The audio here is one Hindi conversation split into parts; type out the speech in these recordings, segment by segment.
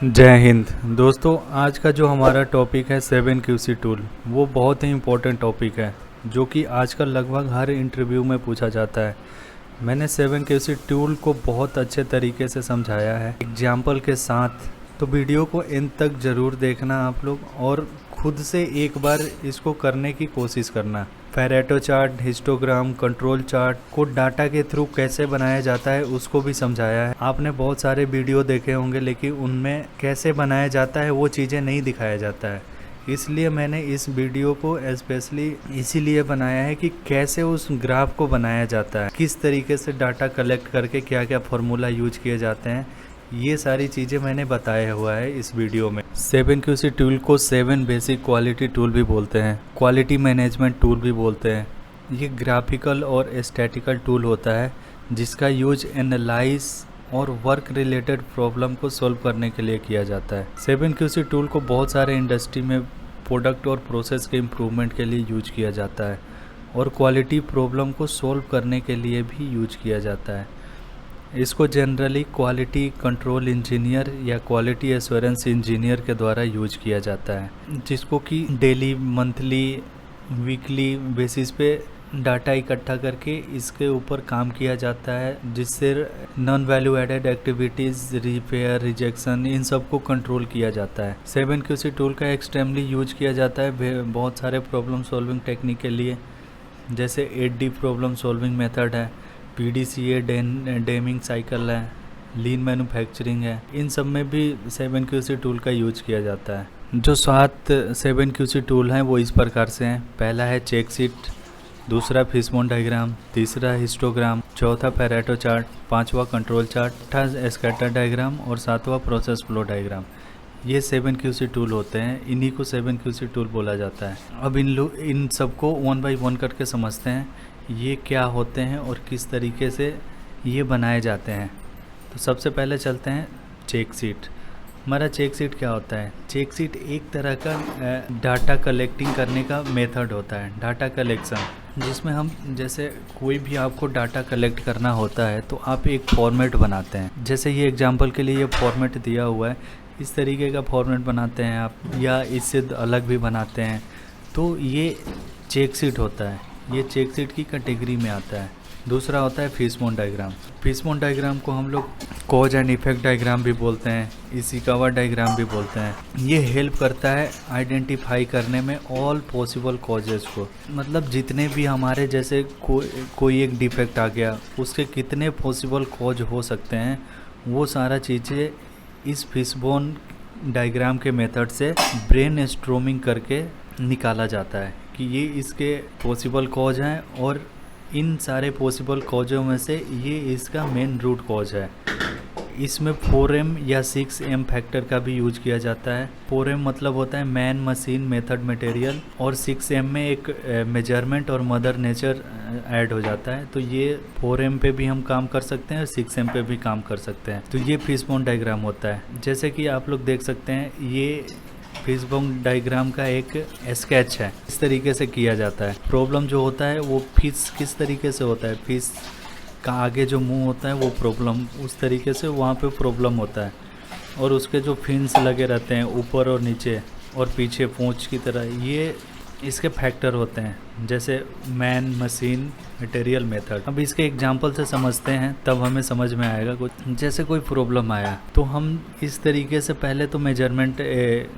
जय हिंद दोस्तों। आज का जो हमारा टॉपिक है 7QC टूल, वो बहुत ही इम्पोर्टेंट टॉपिक है जो कि आजकल लगभग हर इंटरव्यू में पूछा जाता है। मैंने 7QC टूल को बहुत अच्छे तरीके से समझाया है एग्जाम्पल के साथ, तो वीडियो को एंड तक ज़रूर देखना आप लोग और खुद से एक बार इसको करने की कोशिश करना। Pareto chart, histogram, control chart को डाटा के थ्रू कैसे बनाया जाता है उसको भी समझाया है। आपने बहुत सारे वीडियो देखे होंगे लेकिन उनमें कैसे बनाया जाता है वो चीज़ें नहीं दिखाया जाता है, इसलिए मैंने इस वीडियो को स्पेशली इसीलिए बनाया है कि कैसे उस ग्राफ को बनाया जाता है, किस तरीके से डाटा कलेक्ट करके क्या क्या फार्मूला यूज किए जाते हैं, ये सारी चीज़ें मैंने बताया हुआ है इस वीडियो में। 7QC टूल को 7 बेसिक क्वालिटी टूल भी बोलते हैं, क्वालिटी मैनेजमेंट टूल भी बोलते हैं। ये ग्राफिकल और स्टैटिकल टूल होता है जिसका यूज एनालाइज और वर्क रिलेटेड प्रॉब्लम को सॉल्व करने के लिए किया जाता है। 7QC टूल को बहुत सारे इंडस्ट्री में प्रोडक्ट और प्रोसेस के इम्प्रूवमेंट के लिए यूज किया जाता है और क्वालिटी प्रॉब्लम को सॉल्व करने के लिए भी यूज किया जाता है। इसको जनरली क्वालिटी कंट्रोल इंजीनियर या क्वालिटी एश्योरेंस इंजीनियर के द्वारा यूज किया जाता है, जिसको कि डेली, मंथली, वीकली बेसिस पे डाटा इकट्ठा करके इसके ऊपर काम किया जाता है, जिससे non value added activities, repair, rejection, इन सब को कंट्रोल किया जाता है। 7QC टूल का एक्सट्रीमली यूज किया जाता है बहुत सारे प्रॉब्लम सॉल्विंग टेक्निक के लिए, जैसे 8D प्रॉब्लम सॉल्विंग मेथड है, PDCA डेमिंग साइकिल है, लीन मैन्युफैक्चरिंग है, इन सब में भी 7QC टूल का यूज किया जाता है। जो 7 7QC टूल हैं वो इस प्रकार से हैं। पहला है चेक शीट, दूसरा फिशबोन डायग्राम, तीसरा हिस्टोग्राम, चौथा पैरेटो चार्ट, पांचवा कंट्रोल चार्ट, छठा स्कैटर डायग्राम और सातवां प्रोसेस फ्लो डायग्राम। ये 7QC टूल होते हैं, इन्हीं को 7QC टूल बोला जाता है। अब इन सबको 1 बाय 1 करके समझते हैं ये क्या होते हैं और किस तरीके से ये बनाए जाते हैं। तो सबसे पहले चलते हैं चेक शीट। हमारा चेक शीट क्या होता है? चेक शीट एक तरह का डाटा कलेक्टिंग करने का मेथड होता है, डाटा कलेक्शन, जिसमें हम जैसे कोई भी आपको डाटा कलेक्ट करना होता है तो आप एक फॉर्मेट बनाते हैं। जैसे ये एग्जांपल के लिए ये फॉर्मेट दिया हुआ है, इस तरीके का फॉर्मेट बनाते हैं आप, या इससे अलग भी बनाते हैं, तो ये चेक शीट होता है। ये चेक शीट की कैटेगरी में आता है। दूसरा होता है फिशबोन डायग्राम। फिशबोन डायग्राम को हम लोग कॉज एंड इफेक्ट डायग्राम भी बोलते हैं, इशिकावा डायग्राम भी बोलते हैं। ये हेल्प करता है आइडेंटिफाई करने में ऑल पॉसिबल कॉजेज़ को, मतलब जितने भी हमारे जैसे कोई एक डिफेक्ट आ गया उसके कितने पॉसिबल कॉज हो सकते हैं, वो सारा चीज़ें इस फिशबोन डायग्राम के मेथड से ब्रेन स्ट्रोमिंग करके निकाला जाता है कि ये इसके पॉसिबल कॉज हैं और इन सारे पॉसिबल कॉजों में से ये इसका मेन रूट कॉज है। इसमें 4M या 6M फैक्टर का भी यूज किया जाता है। 4M मतलब होता है मैन, मशीन, मेथड, मटेरियल, और 6M में एक मेजरमेंट और मदर नेचर ऐड हो जाता है। तो ये 4M पे भी हम काम कर सकते हैं और 6M पे भी काम कर सकते हैं। तो ये फिशबोन डायग्राम होता है। जैसे कि आप लोग देख सकते हैं, ये फिशबोन डायग्राम का एक स्केच है, इस तरीके से किया जाता है। प्रॉब्लम जो होता है वो फिश किस तरीके से होता है, फिश का आगे जो मुंह होता है वो प्रॉब्लम, उस तरीके से वहाँ पे प्रॉब्लम होता है, और उसके जो फिन्स लगे रहते हैं ऊपर और नीचे और पीछे पूंछ की तरह, ये इसके फैक्टर होते हैं, जैसे मैन, मशीन, मटेरियल, मेथड। अब इसके एग्जांपल से समझते हैं तब हमें समझ में आएगा। कुछ जैसे कोई प्रॉब्लम आया तो हम इस तरीके से पहले तो मेजरमेंट,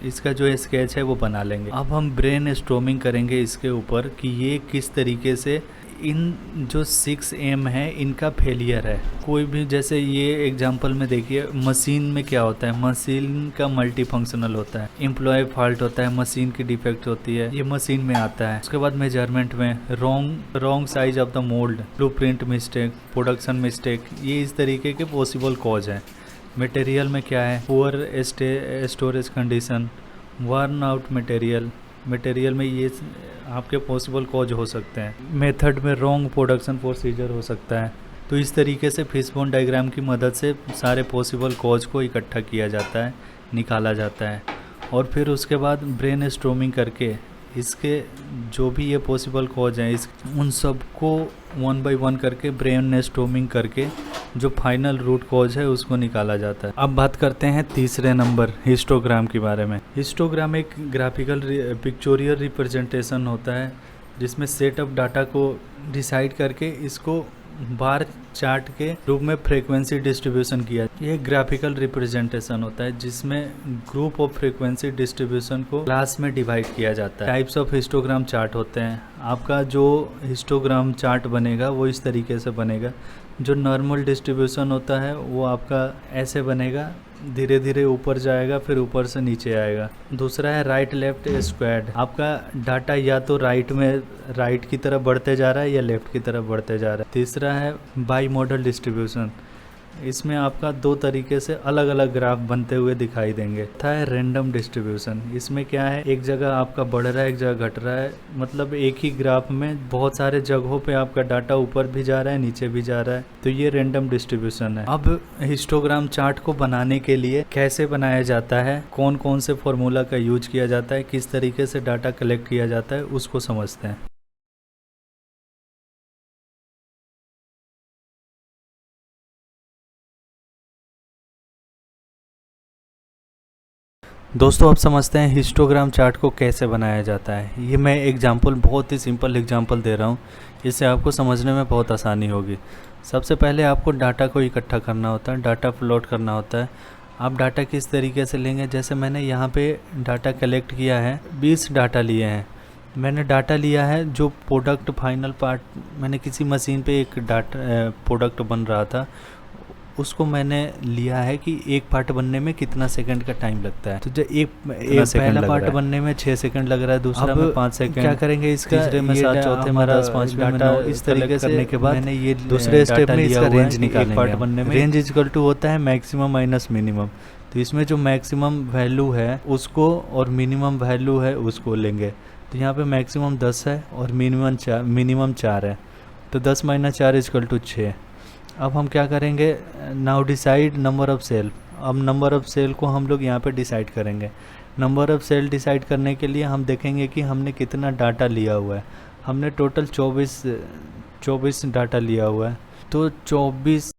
इसका जो स्केच है वो बना लेंगे। अब हम ब्रेन स्टॉर्मिंग करेंगे इसके ऊपर कि ये किस तरीके से इन जो 6M है इनका फेलियर है। कोई भी, जैसे ये एग्जांपल में देखिए, मशीन में क्या होता है, मशीन का मल्टी फंक्शनल होता है, एम्प्लॉय फॉल्ट होता है, मशीन की डिफेक्ट होती है, ये मशीन में आता है। उसके बाद मेजरमेंट में wrong size of the mould, blueprint mistake, production mistake, ये इस तरीके के पॉसिबल कॉज है। मटेरियल में क्या है, poor storage condition, worn out material में ये आपके पॉसिबल कॉज हो सकते हैं। मेथड में रॉन्ग प्रोडक्शन प्रोसीजर हो सकता है। तो इस तरीके से फिशबोन डायग्राम की मदद से सारे पॉसिबल कॉज को इकट्ठा किया जाता है, निकाला जाता है, और फिर उसके बाद ब्रेन स्टॉर्मिंग करके इसके जो भी ये पॉसिबल कॉज हैं उन सब को 1 बाय 1 करके ब्रेन स्टॉर्मिंग करके जो फाइनल रूट कॉज है उसको निकाला जाता है। अब बात करते हैं तीसरे नंबर हिस्टोग्राम के बारे में। हिस्टोग्राम एक ग्राफिकल पिक्चोरियल रिप्रेजेंटेशन होता है जिसमें सेट ऑफ डाटा को डिसाइड करके इसको बार चार्ट के रूप में फ्रीक्वेंसी डिस्ट्रीब्यूशन किया। ये ग्राफिकल रिप्रेजेंटेशन होता है जिसमें ग्रुप ऑफ फ्रीक्वेंसी डिस्ट्रीब्यूशन को क्लास में डिवाइड किया जाता है। टाइप्स ऑफ हिस्टोग्राम चार्ट होते हैं। आपका जो हिस्टोग्राम चार्ट बनेगा वो इस तरीके से बनेगा। जो नॉर्मल डिस्ट्रीब्यूशन होता है वो आपका ऐसे बनेगा, धीरे धीरे ऊपर जाएगा, फिर ऊपर से नीचे आएगा। दूसरा है राइट लेफ्ट स्क्वायर्ड। आपका डाटा या तो राइट की तरफ बढ़ते जा रहा है या लेफ्ट की तरफ बढ़ते जा रहा है। तीसरा है बाई मॉडल डिस्ट्रीब्यूशन। इसमें आपका दो तरीके से अलग अलग ग्राफ बनते हुए दिखाई देंगे। था है रैंडम डिस्ट्रीब्यूशन। इसमें क्या है, एक जगह आपका बढ़ रहा है, एक जगह घट रहा है, मतलब एक ही ग्राफ में बहुत सारे जगहों पे आपका डाटा ऊपर भी जा रहा है, नीचे भी जा रहा है, तो ये रैंडम डिस्ट्रीब्यूशन है। अब हिस्टोग्राम चार्ट को बनाने के लिए कैसे बनाया जाता है, कौन कौन से फॉर्मूला का यूज किया जाता है, किस तरीके से डाटा कलेक्ट किया जाता है, उसको समझते हैं। दोस्तों अब समझते हैं हिस्टोग्राम चार्ट को कैसे बनाया जाता है। ये मैं एग्जांपल, बहुत ही सिंपल एग्जांपल दे रहा हूँ, इससे आपको समझने में बहुत आसानी होगी। सबसे पहले आपको डाटा को इकट्ठा करना होता है, डाटा प्लॉट करना होता है। आप डाटा किस तरीके से लेंगे, जैसे मैंने यहाँ पे डाटा कलेक्ट किया है, 20 डाटा लिए हैं। मैंने डाटा लिया है जो प्रोडक्ट फाइनल पार्ट, मैंने किसी मशीन पे एक डाटा प्रोडक्ट बन रहा था, उसको मैंने लिया है कि एक पार्ट बनने में कितना सेकंड का टाइम लगता है। तो जब एक पहला पार्ट बनने में 6 सेकंड लग रहा है, दूसरा में 5 सेकंड, क्या करेंगे इसका, तीसरे में 7, चौथे में 10, पांचवें में 9, इस तरीके से करने के बाद मैंने ये दूसरे स्टेप में इसका रेंज निकालेंगे। पार्ट बनने में रेंज इक्वल टू होता है मैक्सिमम माइनस मिनिमम। तो इसमें जो मैक्सिमम वैल्यू है उसको और मिनिमम वैल्यू है उसको लेंगे। तो यहाँ पे मैक्सिमम 10 है और मिनिमम 4 है, तो 10 - 4 इक्वल टू 6। अब हम क्या करेंगे, now decide number of cell. अब नंबर ऑफ़ सेल को हम लोग यहाँ पे डिसाइड करेंगे। नंबर ऑफ़ सेल डिसाइड करने के लिए हम देखेंगे कि हमने कितना डाटा लिया हुआ है। हमने टोटल 24 डाटा लिया हुआ है, तो 24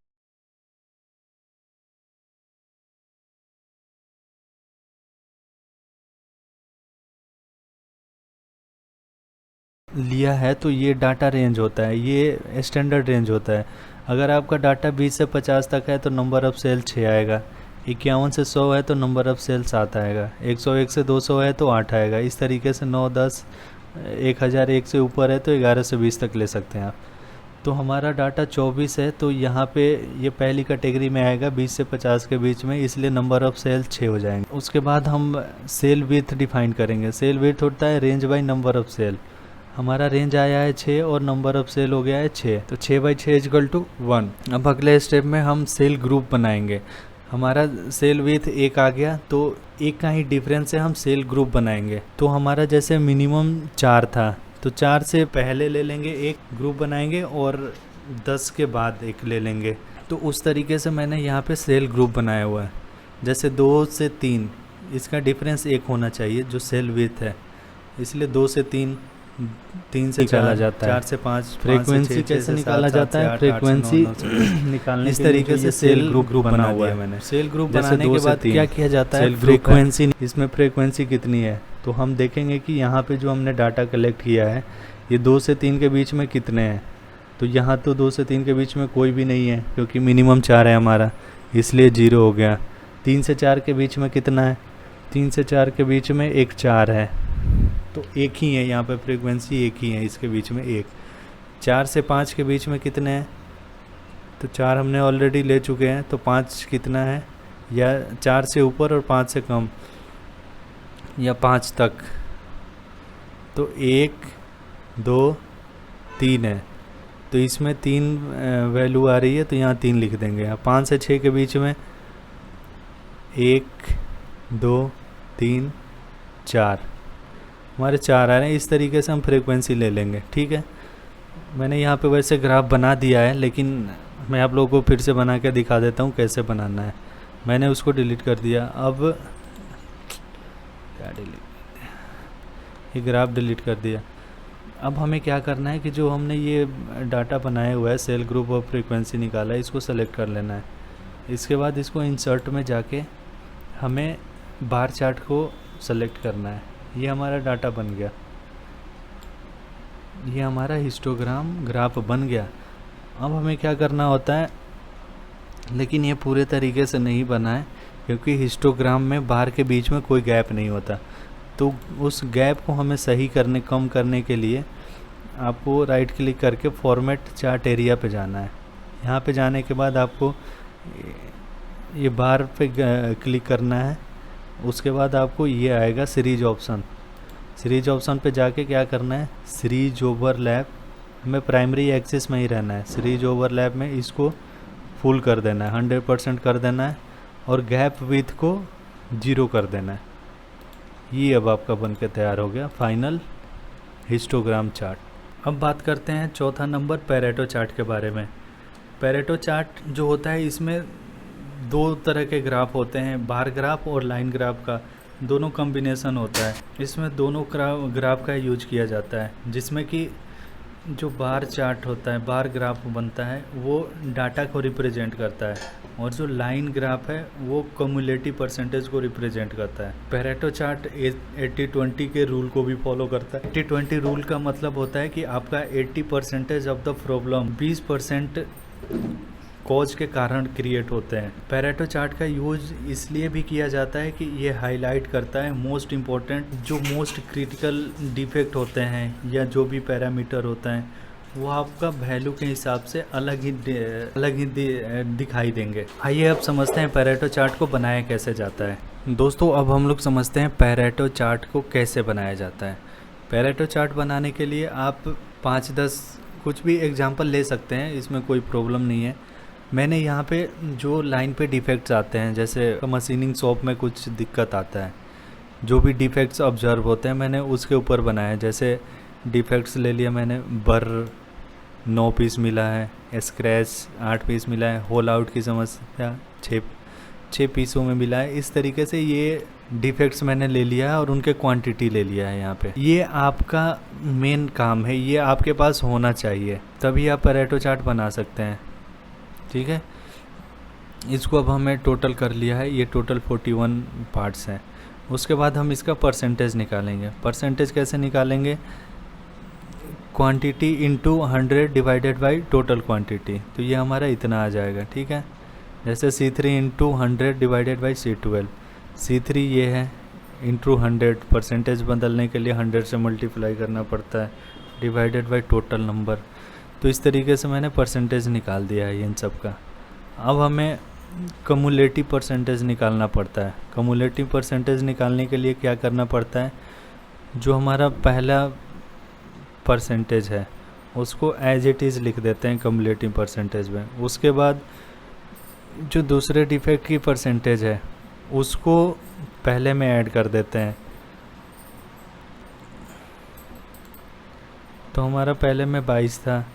लिया है, तो ये डाटा रेंज होता है, ये स्टैंडर्ड रेंज होता है। अगर आपका डाटा 20 से 50 तक है तो नंबर ऑफ़ सेल 6 आएगा, 51 से 100 है तो नंबर ऑफ़ सेल 7 आएगा, 101 से 200 है तो 8 आएगा। इस तरीके से 9, 10, 1001 से ऊपर है तो 11 से 20 तक ले सकते हैं आप। तो हमारा डाटा 24 है, तो यहाँ पे ये पहली कैटेगरी में आएगा 20 से 50 के बीच में, इसलिए नंबर ऑफ़ सेल 6 हो जाएंगे। उसके बाद हम सेल विड्थ डिफाइन करेंगे। सेल विड्थ होता है range by number of cell. हमारा रेंज आया है 6 और नंबर ऑफ़ सेल हो गया है 6, तो 6/6 इक्वल टू 1। अब अगले स्टेप में हम सेल ग्रुप बनाएंगे। हमारा सेल विथ 1 आ गया, तो एक का ही डिफरेंस से हम सेल ग्रुप बनाएंगे। तो हमारा जैसे मिनिमम 4 था, तो 4 से पहले ले लेंगे, एक ग्रुप बनाएंगे और 10 के बाद एक ले लेंगे। तो उस तरीके से मैंने यहाँ पे सेल ग्रुप बनाया हुआ है। जैसे 2 से 3 इसका डिफरेंस 1 होना चाहिए जो सेल विथ है, इसलिए 2 से 3, 3 से निकाला जाता है, 4 से 5, फ्रीक्वेंसी कैसे निकाला जाता है, फ्रीक्वेंसी निकालने इस तरीके से सेल ग्रुप बना हुआ है मैंने। सेल ग्रुप बनाने के बाद क्या किया जाता है, फ्रीक्वेंसी, इसमें फ्रीक्वेंसी कितनी है, तो हम देखेंगे कि यहाँ पे जो हमने डाटा कलेक्ट किया है ये 2 से 3 के बीच में कितने हैं। तो यहाँ तो 2 से 3 के बीच में कोई भी नहीं है क्योंकि मिनिमम 4 है हमारा, इसलिए 0 हो गया। 3 से 4 के बीच में कितना है, 3 से 4 के बीच में एक 4 है, तो एक ही है यहाँ पे, फ्रीक्वेंसी एक ही है इसके बीच में एक। 4 से 5 के बीच में कितने हैं, तो 4 हमने ऑलरेडी ले चुके हैं, तो 5 कितना है, या 4 से ऊपर और 5 से कम या 5 तक, तो 1, 2, 3 है, तो इसमें 3 वैल्यू आ रही है, तो यहाँ 3 लिख देंगे। 5 से 6 के बीच में 1, 2, 3, 4, हमारे 4 आ रहे हैं। इस तरीके से हम फ्रीक्वेंसी ले लेंगे, ठीक है। मैंने यहाँ पे वैसे ग्राफ बना दिया है, लेकिन मैं आप लोगों को फिर से बना के दिखा देता हूँ कैसे बनाना है। मैंने उसको डिलीट कर दिया। अब क्या डिलीट, ये ग्राफ डिलीट कर दिया। अब हमें क्या करना है कि जो हमने ये डाटा बनाया हुआ है, सेल ग्रुप और फ्रीक्वेंसी निकाला है, इसको सेलेक्ट कर लेना है। इसके बाद इसको इंसर्ट में जाके हमें बार चार्ट को सेलेक्ट करना है। ये हमारा डाटा बन गया, ये हमारा हिस्टोग्राम ग्राफ बन गया। अब हमें क्या करना होता है, लेकिन ये पूरे तरीके से नहीं बना है क्योंकि हिस्टोग्राम में बार के बीच में कोई गैप नहीं होता। तो उस गैप को हमें सही करने, कम करने के लिए आपको राइट क्लिक करके फॉर्मेट चार्ट एरिया पे जाना है। यहाँ पे जाने के बाद आपको ये बार पे क्लिक करना है। उसके बाद आपको ये आएगा सीरीज ऑप्शन। सीरीज ऑप्शन पे जाके क्या करना है, सीरीज ओवरलैप में प्राइमरी एक्सिस में ही रहना है। सीरीज ओवरलैप में इसको फुल कर देना है, 100% कर देना है और गैप विथ को 0 कर देना है। ये अब आपका बन के तैयार हो गया फाइनल हिस्टोग्राम चार्ट। अब बात करते हैं चौथा नंबर पैरेटो चार्ट के बारे में। पैरेटो चार्ट जो होता है, इसमें 2 तरह के ग्राफ होते हैं, बार ग्राफ और लाइन ग्राफ का दोनों कॉम्बिनेशन होता है। इसमें दोनों ग्राफ का यूज किया जाता है, जिसमें कि जो बार चार्ट होता है, बार ग्राफ बनता है, वो डाटा को रिप्रेजेंट करता है और जो लाइन ग्राफ है वो कम्युलेटिव परसेंटेज को रिप्रेजेंट करता है। पैरेटो चार्ट 80-20 के रूल को भी फॉलो करता है। 80-20 रूल का मतलब होता है कि आपका 80% ऑफ द प्रॉब्लम 20% कॉज के कारण क्रिएट होते हैं। पैरेटो चार्ट का यूज इसलिए भी किया जाता है कि ये हाईलाइट करता है मोस्ट इम्पोर्टेंट, जो मोस्ट क्रिटिकल डिफेक्ट होते हैं या जो भी पैरामीटर होता है वो आपका वैल्यू के हिसाब से अलग ही दिखाई देंगे। आइए अब समझते हैं पैरेटो चार्ट को बनाया कैसे जाता है। दोस्तों अब हम लोग समझते हैं पैरेटो चार्ट को कैसे बनाया जाता है। पैरेटो चार्ट बनाने के लिए आप 5-10 कुछ भी एग्जांपल ले सकते हैं, इसमें कोई प्रॉब्लम नहीं है। मैंने यहाँ पे जो लाइन पे डिफेक्ट्स आते हैं, जैसे मशीनिंग शॉप में कुछ दिक्कत आता है, जो भी डिफेक्ट्स ऑब्जर्व होते हैं मैंने उसके ऊपर बनाया। जैसे डिफेक्ट्स ले लिया मैंने, बर 9 पीस मिला है, स्क्रैच 8 पीस मिला है, होल आउट की समस्या 6 पीसों में मिला है। इस तरीके से ये डिफेक्ट्स मैंने ले लिया है और उनके क्वांटिटी ले लिया है यहाँ पे। ये आपका मेन काम है, ये आपके पास होना चाहिए, तभी आप पैरेटो चार्ट बना सकते हैं। ठीक है, इसको अब हमें टोटल कर लिया है, ये टोटल 41 पार्ट्स हैं। उसके बाद हम इसका परसेंटेज निकालेंगे। परसेंटेज कैसे निकालेंगे, quantity into 100 divided by total quantity, तो ये हमारा इतना आ जाएगा। ठीक है, जैसे C3 into 100 divided by C12, C3 ये है इंटू 100, परसेंटेज बदलने के लिए 100 से मल्टीप्लाई करना पड़ता है, डिवाइडेड बाई टोटल नंबर। तो इस तरीके से मैंने परसेंटेज निकाल दिया है इन सब का। अब हमें कम्युलेटिव परसेंटेज निकालना पड़ता है। कम्युलेटिव परसेंटेज निकालने के लिए क्या करना पड़ता है, जो हमारा पहला परसेंटेज है उसको एज इट इज़ लिख देते हैं कम्युलेटिव परसेंटेज में। उसके बाद जो दूसरे डिफेक्ट की परसेंटेज है उसको पहले में ऐड कर देते हैं। तो हमारा पहले में 22 था,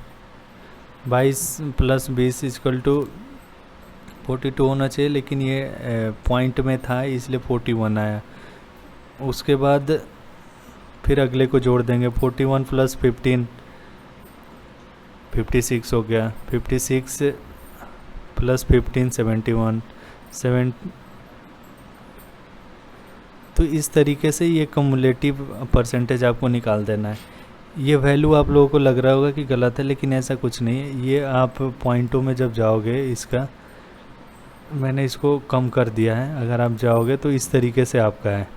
22 + 20 = 42 होना चाहिए, लेकिन ये पॉइंट में था इसलिए 41 आया। उसके बाद फिर अगले को जोड़ देंगे, 41 + 15 56 हो गया, 56 + 15 71। तो इस तरीके से ये कम्युलेटिव परसेंटेज आपको निकाल देना है। ये वैल्यू आप लोगों को लग रहा होगा कि गलत है, लेकिन ऐसा कुछ नहीं है। ये आप पॉइंटों में जब जाओगे, इसका मैंने इसको कम कर दिया है, अगर आप जाओगे तो इस तरीके से आपका है।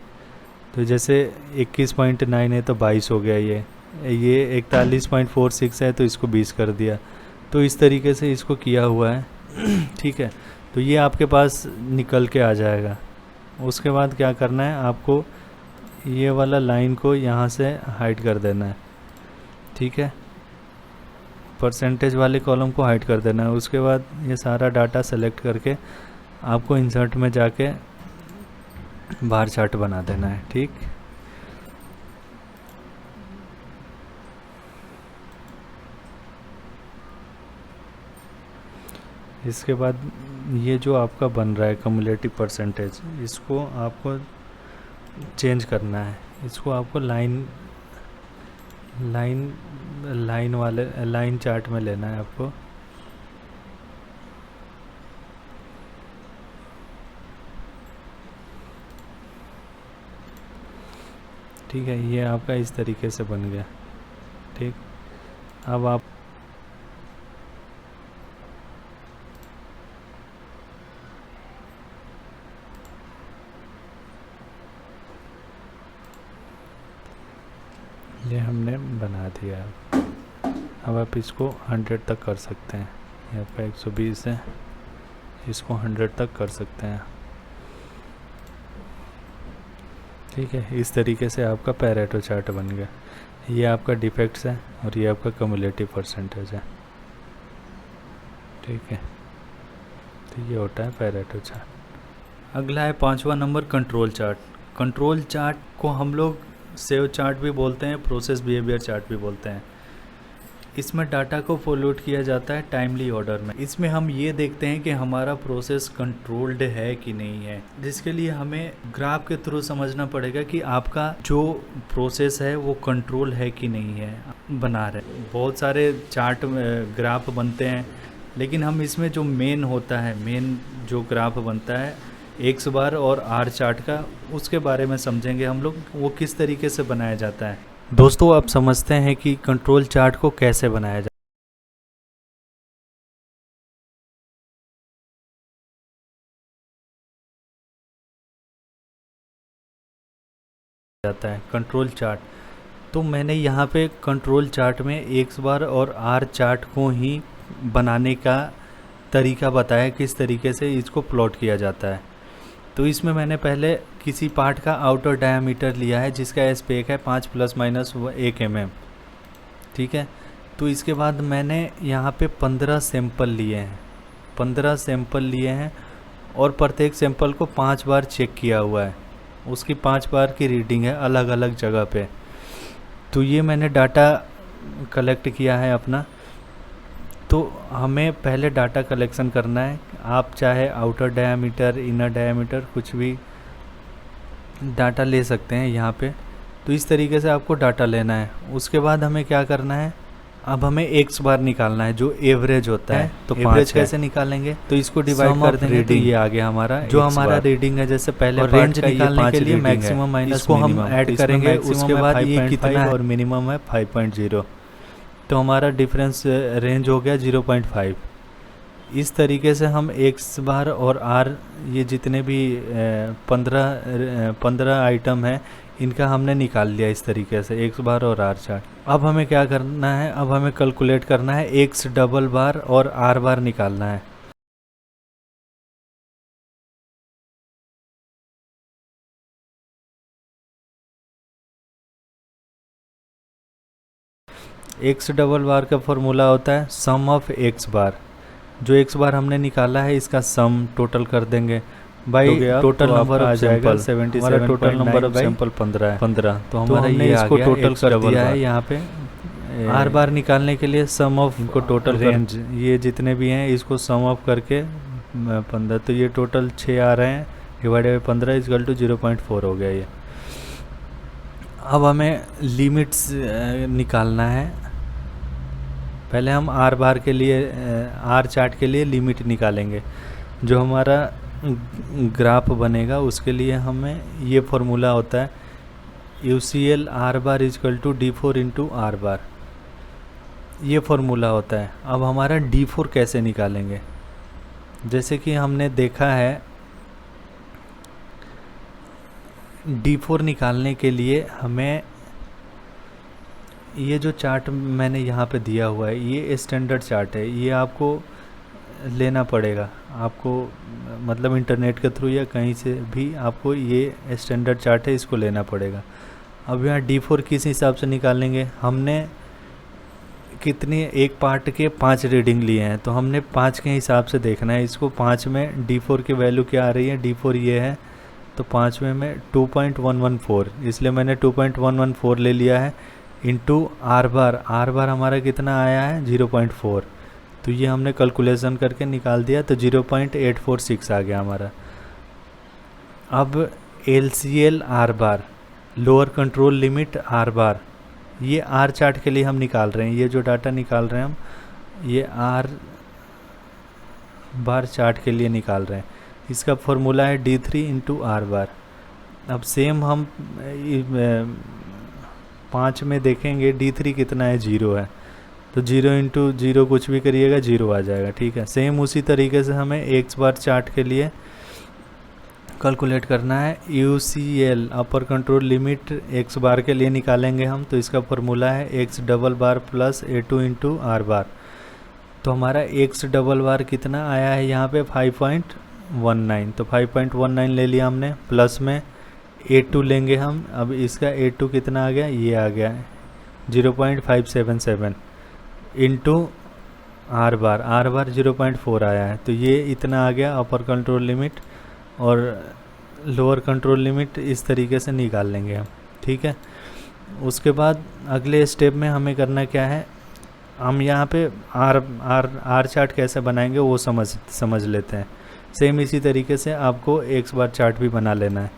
तो जैसे 21.9 है तो 22 हो गया, ये 41.46 है तो इसको 20 कर दिया। तो इस तरीके से इसको किया हुआ है। ठीक है, तो ये आपके पास निकल के आ जाएगा। उसके बाद क्या करना है, आपको ये वाला लाइन को यहाँ से हाइड कर देना है। ठीक है, परसेंटेज वाले कॉलम को हाइड कर देना है। उसके बाद ये सारा डाटा सेलेक्ट करके आपको इंसर्ट में जाके बार चार्ट बना देना है। ठीक, इसके बाद ये जो आपका बन रहा है कम्युलेटिव परसेंटेज, इसको आपको चेंज करना है। इसको आपको लाइन लाइन लाइन वाले लाइन चार्ट में लेना है आपको। ठीक है, ये आपका इस तरीके से बन गया। ठीक, अब आप ये हमने बना दिया। अब आप इसको 100 तक कर सकते हैं। ये आपका 120 है, इसको 100 तक कर सकते हैं। ठीक है, इस तरीके से आपका पैरेटो चार्ट बन गया। ये आपका डिफेक्ट्स है और ये आपका कम्युलेटिव परसेंटेज है। ठीक है, तो ये होता है पैरेटो चार्ट। अगला है 5वां number control chart. Control chart को हम लोग सेव चार्ट भी बोलते हैं, प्रोसेस बिहेवियर चार्ट भी बोलते हैं। इसमें डाटा को फॉलोड किया जाता है टाइमली ऑर्डर में। इसमें हम ये देखते हैं कि हमारा प्रोसेस कंट्रोल्ड है कि नहीं है, जिसके लिए हमें ग्राफ के थ्रू समझना पड़ेगा कि आपका जो प्रोसेस है वो कंट्रोल है कि नहीं है। बना रहे बहुत सारे चार्ट ग्राफ बनते हैं, लेकिन हम इसमें जो मेन होता है, मेन जो ग्राफ बनता है एक्स बार और आर चार्ट का, उसके बारे में समझेंगे हम लोग, वो किस तरीके से बनाया जाता है। दोस्तों, अब समझते हैं कि कंट्रोल चार्ट को कैसे बनाया जाता है। कंट्रोल चार्ट तो मैंने यहाँ पे कंट्रोल चार्ट में एक्स बार और आर चार्ट को ही बनाने का तरीका बताया, किस तरीके से इसको प्लॉट किया जाता है। तो इसमें मैंने पहले किसी पार्ट का आउटर डायामीटर लिया है जिसका एस्पेक है 5 ± 1 mm। ठीक है, तो इसके बाद मैंने यहाँ पे 15 सैंपल लिए हैं। 15 सैंपल लिए हैं और प्रत्येक सैंपल को 5 बार चेक किया हुआ है। उसकी 5 बार की रीडिंग है अलग अलग जगह पे। तो ये मैंने डाटा कलेक्ट किया है अपना। तो हमें पहले डाटा कलेक्शन करना है। आप चाहे आउटर डायामीटर, इनर डायामीटर, कुछ भी डाटा ले सकते हैं यहाँ पे। तो इस तरीके से आपको डाटा लेना है। उसके बाद हमें क्या करना है, अब हमें एक्स बार निकालना है जो एवरेज होता है। तो एवरेज कैसे निकालेंगे, तो इसको डिवाइड कर देंगे। तो ये आ गया हमारा जो हमारा रीडिंग है। जैसे पहले रेंज निकालने के लिए मैक्सिमम माइनस को हम ऐड करेंगे। उसके बाद ये कितना है और मिनिमम है 5.0। तो हमारा डिफरेंस रेंज हो गया 0.5। इस तरीके से हम एक्स बार और आर, ये जितने भी 15 आइटम है, इनका हमने निकाल लिया इस तरीके से, एक्स बार और आर चार्ट। अब हमें क्या करना है, अब हमें कैलकुलेट करना है एक्स डबल बार और आर बार निकालना है। एक्स डबल बार का फॉर्मूला होता है सम ऑफ एक्स बार। जो एक्स बार हमने निकाला है इसका सम टोटल कर देंगे भाई। टोटल नंबर आ जाएगा 77। Total number of sample 15। तो हमारा ये इसको टोटल कर दिया है यहाँ पे। आर बार निकालने के लिए सम ऑफ इनको टोटल रेंज, ये जितने भी हैं इसको सम ऑफ करके 15। तो ये टोटल 6 आ रहे हैं, डिवाइडेड बाई 15 इक्वल टू 0.4 हो गया ये। अब हमें लिमिट्स निकालना है। पहले हम आर बार के लिए, आर चार्ट के लिए लिमिट निकालेंगे। जो हमारा ग्राफ बनेगा उसके लिए हमें ये फॉर्मूला होता है UCL R bar equal to D4 into are bar. ये फॉर्मूला होता है। अब हमारा D4 कैसे निकालेंगे, जैसे कि हमने देखा है D4 निकालने के लिए हमें ये जो चार्ट मैंने यहाँ पे दिया हुआ है ये स्टैंडर्ड चार्ट है। ये आपको लेना पड़ेगा, आपको मतलब इंटरनेट के थ्रू या कहीं से भी आपको ये स्टैंडर्ड चार्ट है, इसको लेना पड़ेगा। अब यहाँ D4 किस हिसाब से निकालेंगे, हमने कितनी एक पार्ट के 5 रीडिंग लिए हैं तो हमने 5 के हिसाब से देखना है इसको। 5 में D4 की वैल्यू क्या आ रही है, D4 ये है, तो 5 में 2.114, इसलिए मैंने 2.114 ले लिया है इंटू आर बार। आर बार हमारा कितना आया है 0.4। तो ये हमने कैलकुलेशन करके निकाल दिया, तो 0.846 आ गया हमारा। अब LCL are bar, lower control limit are bar, ये आर चार्ट के लिए हम निकाल रहे हैं, ये जो डाटा निकाल रहे हैं हम, ये आर बार चार्ट के लिए निकाल रहे हैं। इसका फॉर्मूला है D3 इंटू आर बार। अब सेम हम 5 में देखेंगे D3 कितना है, 0 है, तो 0 इंटू 0 कुछ भी करिएगा 0 आ जाएगा, ठीक है। सेम उसी तरीके से हमें एक्स बार चार्ट के लिए कैलकुलेट करना है। UCL upper control limit x bar के लिए निकालेंगे हम, तो इसका फॉर्मूला है x double bar plus A2 into are bar. तो हमारा एक्स डबल बार कितना आया है यहाँ पे 5.19, तो 5.19 ले लिया हमने, प्लस में A2 लेंगे हम। अब इसका A2 कितना आ गया, ये आ गया 0.577 इंटू आर बार 0.4 आया है, तो ये इतना आ गया अपर कंट्रोल लिमिट, और लोअर कंट्रोल लिमिट इस तरीके से निकाल लेंगे हम, ठीक है। उसके बाद अगले स्टेप में हमें करना क्या है, हम यहाँ पे आर चार्ट कैसे बनाएंगे वो समझ लेते हैं। सेम इसी तरीके से आपको एक्स बार चार्ट भी बना लेना है।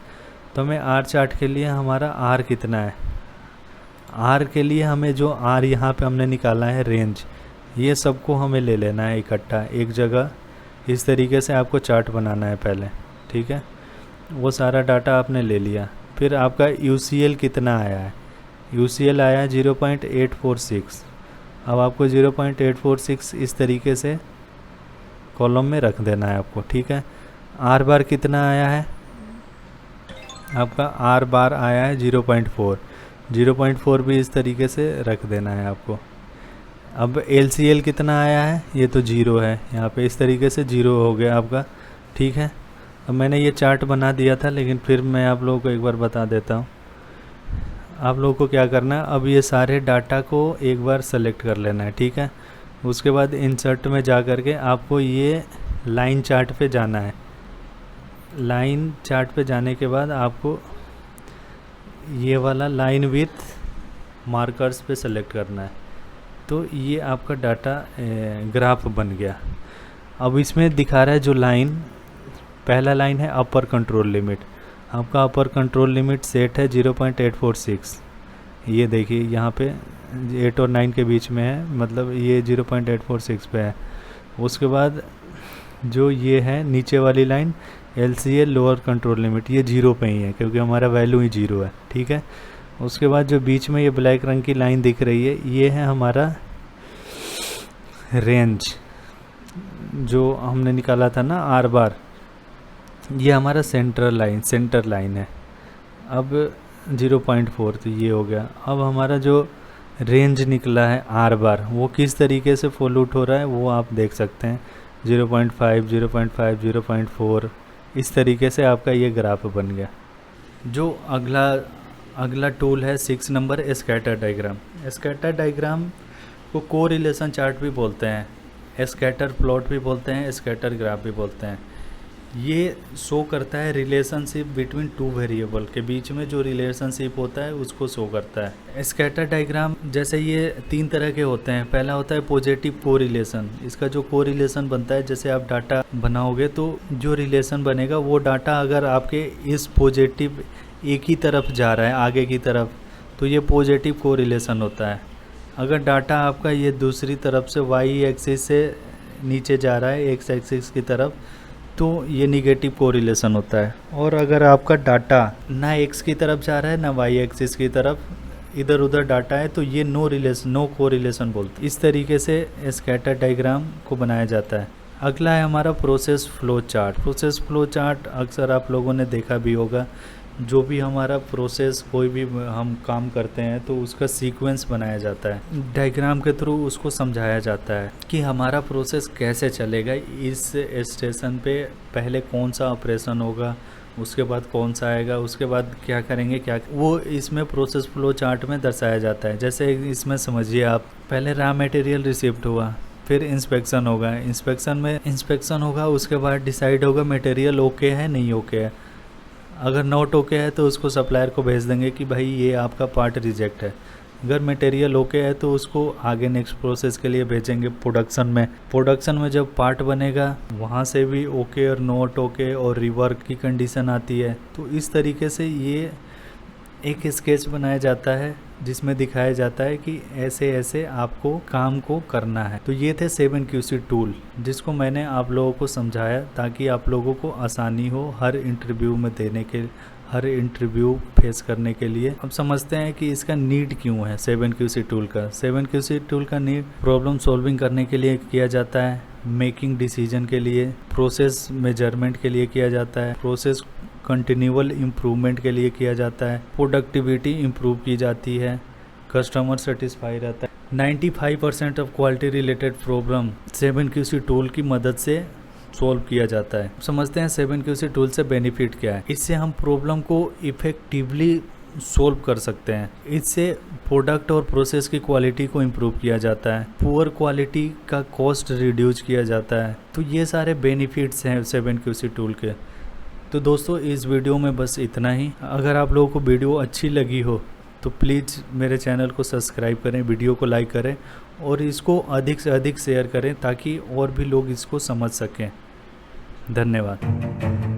तो हमें आर चार्ट के लिए हमारा आर कितना है, आर के लिए हमें जो आर यहाँ पे हमने निकाला है रेंज, ये सबको हमें ले लेना है इकट्ठा एक जगह। इस तरीके से आपको चार्ट बनाना है पहले, ठीक है। वो सारा डाटा आपने ले लिया, फिर आपका UCL कितना आया है, UCL आया है 0.846। अब आपको 0.846 इस तरीके से कॉलम में रख देना है आपको, ठीक है। आर बार कितना आया है, आपका आर बार आया है 0.4 भी इस तरीके से रख देना है आपको। अब LCL कितना आया है, ये तो 0 है, यहाँ पे इस तरीके से 0 हो गया आपका, ठीक है। अब मैंने ये चार्ट बना दिया था, लेकिन फिर मैं आप लोगों को एक बार बता देता हूँ। आप लोगों को क्या करना है, अब ये सारे डाटा को एक बार सेलेक्ट कर लेना है, ठीक है। उसके बाद इंसर्ट में जा कर के आपको ये लाइन चार्ट पे जाना है। लाइन चार्ट पे जाने के बाद आपको ये वाला लाइन विथ मार्कर्स पे सेलेक्ट करना है। तो ये आपका डाटा ग्राफ बन गया। अब इसमें दिखा रहा है जो लाइन, पहला लाइन है अपर कंट्रोल लिमिट। आपका अपर कंट्रोल लिमिट सेट है 0.846। ये देखिए यहाँ पे 8 और 9 के बीच में है, मतलब ये 0.846 पे है। उसके बाद जो ये है नीचे वाली line LCL lower control limit, ये 0 पे ही है क्योंकि हमारा वैल्यू ही 0 है, ठीक है। उसके बाद जो बीच में ये ब्लैक रंग की लाइन दिख रही है, ये है हमारा रेंज जो हमने निकाला था ना आर बार, ये हमारा सेंटर लाइन है। अब 0.4 तो ये हो गया। अब हमारा जो रेंज निकला है आर बार, वो किस तरीके से फॉलोट हो रहा है वो आप देख सकते हैं। 0.5, 0.5, 0.4 इस तरीके से आपका ये ग्राफ बन गया। जो अगला टूल है 6 number, scatter diagram. Scatter diagram को कोरिलेशन चार्ट भी बोलते हैं, स्कैटर प्लॉट भी बोलते हैं, स्कैटर ग्राफ भी बोलते हैं। ये शो करता है रिलेशनशिप बिटवीन टू वेरिएबल के बीच में जो रिलेशनशिप होता है उसको शो करता है। स्कैटर डायग्राम जैसे ये 3 तरह के होते हैं। पहला होता है पॉजिटिव कोरिलेशन। इसका जो कोरिलेशन बनता है, जैसे आप डाटा बनाओगे तो जो रिलेशन बनेगा वो डाटा अगर आपके इस पॉजिटिव एक ही तरफ जा रहा है आगे की तरफ, तो ये पॉजिटिव कोरिलेशन होता है। अगर डाटा आपका ये दूसरी तरफ से वाई एक्सिस से नीचे जा रहा है एक्स एक्सिस की तरफ, तो ये निगेटिव कोरिलेशन होता है। और अगर आपका डाटा ना एक्स की तरफ जा रहा है ना वाई एक्सिस की तरफ, इधर उधर डाटा है, तो ये नो कोरिलेशन बोलते हैं। इस तरीके से स्कैटर डायग्राम को बनाया जाता है। अगला है हमारा process flow chart. Process flow chart अक्सर आप लोगों ने देखा भी होगा। जो भी हमारा प्रोसेस कोई भी हम काम करते हैं तो उसका सीक्वेंस बनाया जाता है, डायग्राम के थ्रू उसको समझाया जाता है कि हमारा प्रोसेस कैसे चलेगा। इस स्टेशन पे पहले कौन सा ऑपरेशन होगा, उसके बाद कौन सा आएगा, उसके बाद क्या करेंगे, क्या वो इसमें प्रोसेस फ्लो चार्ट में दर्शाया जाता है। जैसे इसमें समझिए आप, पहले रॉ मटेरियल रिसिप्ट हुआ, फिर इंस्पेक्शन होगा, उसके बाद डिसाइड होगा मटेरियल ओके है नहीं ओके है। अगर नॉट ओके है तो उसको सप्लायर को भेज देंगे कि भाई ये आपका पार्ट रिजेक्ट है। अगर मटेरियल ओके है तो उसको आगे नेक्स्ट प्रोसेस के लिए भेजेंगे प्रोडक्शन में जब पार्ट बनेगा वहाँ से भी ओके और नॉट ओके और रिवर्क की कंडीशन आती है। तो इस तरीके से ये एक स्केच बनाया जाता है जिसमें दिखाया जाता है कि ऐसे ऐसे आपको काम को करना है। तो ये थे 7QC टूल जिसको मैंने आप लोगों को समझाया ताकि आप लोगों को आसानी हो हर इंटरव्यू में हर इंटरव्यू फेस करने के लिए। अब समझते हैं कि इसका नीड क्यों है 7QC टूल का। 7QC टूल का नीड प्रॉब्लम सॉल्विंग करने के लिए किया जाता है, मेकिंग डिसीजन के लिए, प्रोसेस मेजरमेंट के लिए किया जाता है, प्रोसेस कंटिन्यूअल इम्प्रूवमेंट के लिए किया जाता है, प्रोडक्टिविटी इम्प्रूव की जाती है, कस्टमर सेटिस्फाई रहता है। 95% of quality related problem 7QC tool की मदद से सॉल्व किया जाता है। समझते हैं 7QC टूल से बेनिफिट क्या है। इससे हम प्रॉब्लम को इफेक्टिवली सोल्व कर सकते हैं। इससे प्रोडक्ट और प्रोसेस की क्वालिटी को इम्प्रूव किया जाता है, पुअर क्वालिटी का कॉस्ट रिड्यूस किया जाता है। तो ये सारे बेनिफिट्स हैं 7QC टूल के। तो दोस्तों इस वीडियो में बस इतना ही। अगर आप लोगों को वीडियो अच्छी लगी हो तो प्लीज़ मेरे चैनल को सब्सक्राइब करें, वीडियो को लाइक करें और इसको अधिक से अधिक शेयर करें ताकि और भी लोग इसको समझ सकें। धन्यवाद।